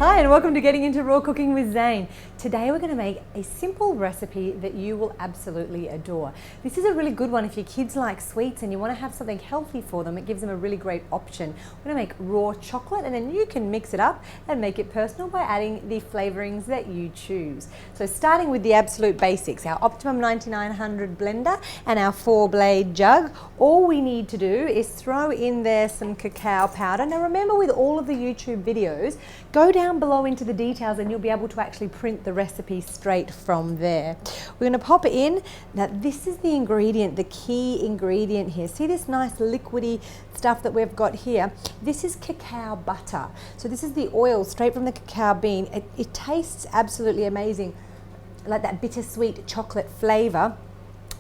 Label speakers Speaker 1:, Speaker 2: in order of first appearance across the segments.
Speaker 1: Hi and welcome to Getting Into Raw Cooking with Zane. Today we're going to make a simple recipe that you will absolutely adore. This is a really good one if your kids like sweets and you want to have something healthy for them. It gives them a really great option. We're going to make raw chocolate and then you can mix it up and make it personal by adding the flavorings that you choose. So starting with the absolute basics, our Optimum 9900 blender and our 4-blade jug. All we need to do is throw in there some cacao powder. Now remember, with all of the YouTube videos, go down below into the details and you'll be able to actually print the recipe straight from there. We're going to pop it in. Now this is the ingredient, the key ingredient here. See this nice liquidy stuff that we've got here? This is cacao butter. So this is the oil straight from the cacao bean. It tastes absolutely amazing, like that bittersweet chocolate flavor.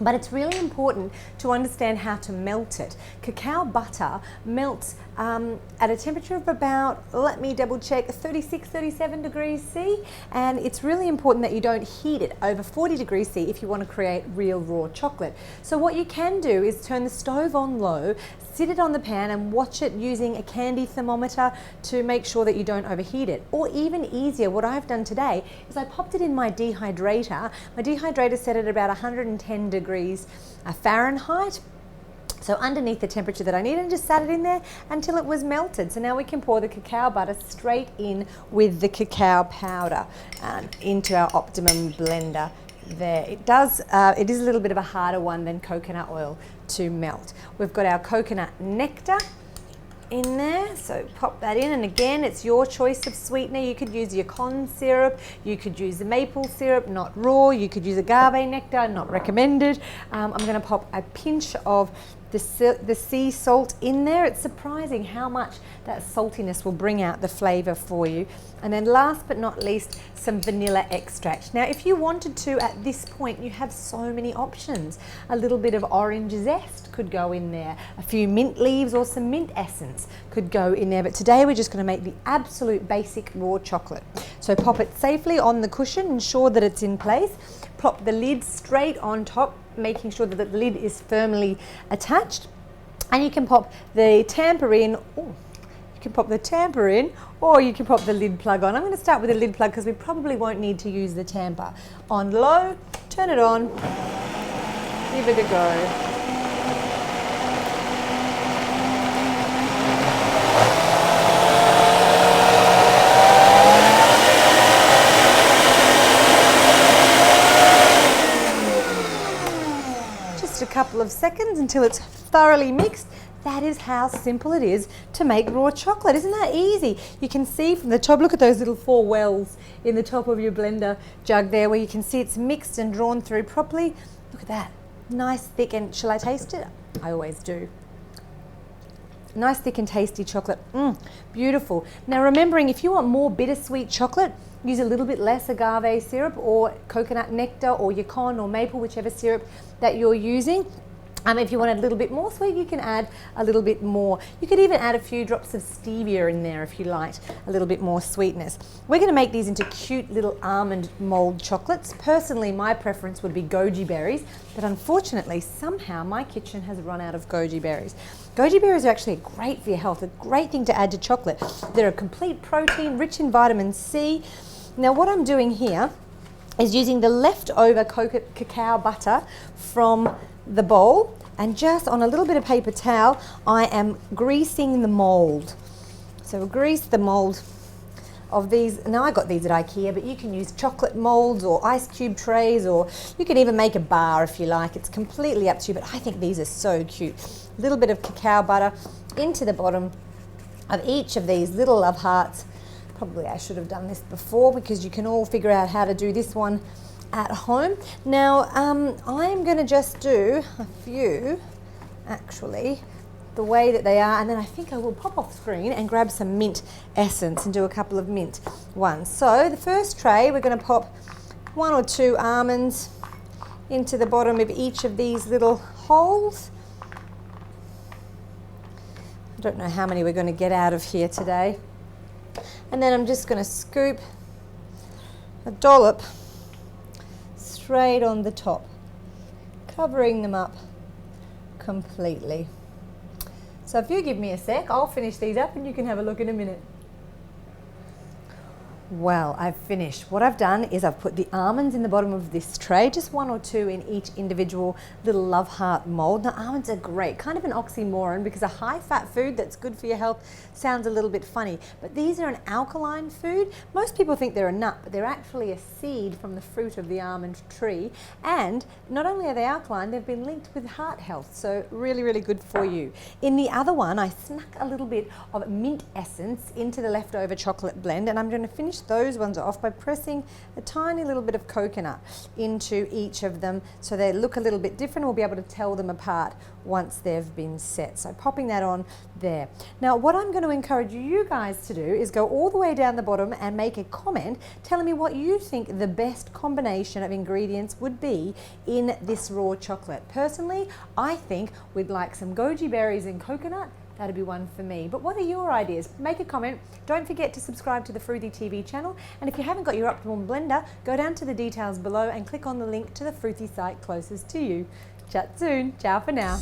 Speaker 1: But it's really important to understand how to melt it. Cacao butter melts at a temperature of about, let me double check, 36, 37 degrees C. And it's really important that you don't heat it over 40 degrees C if you want to create real raw chocolate. So what you can do is turn the stove on low, sit it on the pan and watch it using a candy thermometer to make sure that you don't overheat it. Or even easier, what I've done today is I popped it in my dehydrator. My dehydrator set it at about 110 degrees Fahrenheit. So underneath the temperature that I need, and just sat it in there until it was melted. So now we can pour the cacao butter straight in with the cacao powder into our Optimum blender there. It is a little bit of a harder one than coconut oil to melt. We've got our coconut nectar in there, so pop that in, and again it's your choice of sweetener. You could use your corn syrup, you could use the maple syrup, not raw, you could use agave nectar, not recommended. I'm going to pop a pinch of the sea salt in there. It's surprising how much that saltiness will bring out the flavor for you. And then last but not least, some vanilla extract. Now if you wanted to, at this point you have so many options. A little bit of orange zest could go in there, a few mint leaves or some mint essence could go in there, but today we're just going to make the absolute basic raw chocolate. So pop it safely on the cushion, ensure that it's in place, plop the lid straight on top, making sure that the lid is firmly attached, and you can pop the tamper in. You can pop the tamper in, or you can pop the lid plug on. I'm going to start with the lid plug because we probably won't need to use the tamper. On low, turn it on, give it a go. A couple of seconds until it's thoroughly mixed. That is how simple it is to make raw chocolate. Isn't that easy? You can see from the top, look at those little 4 wells in the top of your blender jug there where you can see it's mixed and drawn through properly. Look at that, nice thick, and shall I taste it? I always do. Nice thick and tasty chocolate. Beautiful. Now remembering, if you want more bittersweet chocolate, use a little bit less agave syrup or coconut nectar or yacon or maple, whichever syrup that you're using. If you want a little bit more sweet, you can add a little bit more. You could even add a few drops of stevia in there if you liked a little bit more sweetness. We're going to make these into cute little almond mold chocolates. Personally, my preference would be goji berries, but unfortunately, somehow my kitchen has run out of goji berries. Goji berries are actually great for your health, a great thing to add to chocolate. They're a complete protein, rich in vitamin C. Now what I'm doing here is using the leftover cacao butter from the bowl, and just on a little bit of paper towel I am greasing the mold. So we'll grease the mold of these. Now I got these at IKEA, but you can use chocolate molds or ice cube trays, or you can even make a bar if you like. It's completely up to you, but I think these are so cute. A little bit of cacao butter into the bottom of each of these little love hearts. Probably I should have done this before because you can all figure out how to do this one at home. Now I'm going to just do a few actually the way that they are, and then I think I will pop off screen and grab some mint essence and do a couple of mint ones. So the first tray, we're going to pop 1 or 2 almonds into the bottom of each of these little holes. I don't know how many we're going to get out of here today. And then I'm just going to scoop a dollop straight on the top, covering them up completely. So if you give me a sec, I'll finish these up and you can have a look in a minute. Well, I've finished. What I've done is I've put the almonds in the bottom of this tray, just 1 or 2 in each individual little love heart mold. Now, almonds are great, kind of an oxymoron because a high-fat food that's good for your health sounds a little bit funny, but these are an alkaline food. Most people think they're a nut, but they're actually a seed from the fruit of the almond tree. And not only are they alkaline, they've been linked with heart health, so really, really good for you. In the other one, I snuck a little bit of mint essence into the leftover chocolate blend, and I'm going to finish those ones off by pressing a tiny little bit of coconut into each of them so they look a little bit different. We'll be able to tell them apart once they've been set. So popping that on there. Now what I'm going to encourage you guys to do is go all the way down the bottom and make a comment telling me what you think the best combination of ingredients would be in this raw chocolate. Personally, I think we'd like some goji berries and coconut. That'd be one for me. But what are your ideas? Make a comment. Don't forget to subscribe to the Fruity TV channel. And if you haven't got your Optimum blender, go down to the details below and click on the link to the Fruity site closest to you. Chat soon. Ciao for now.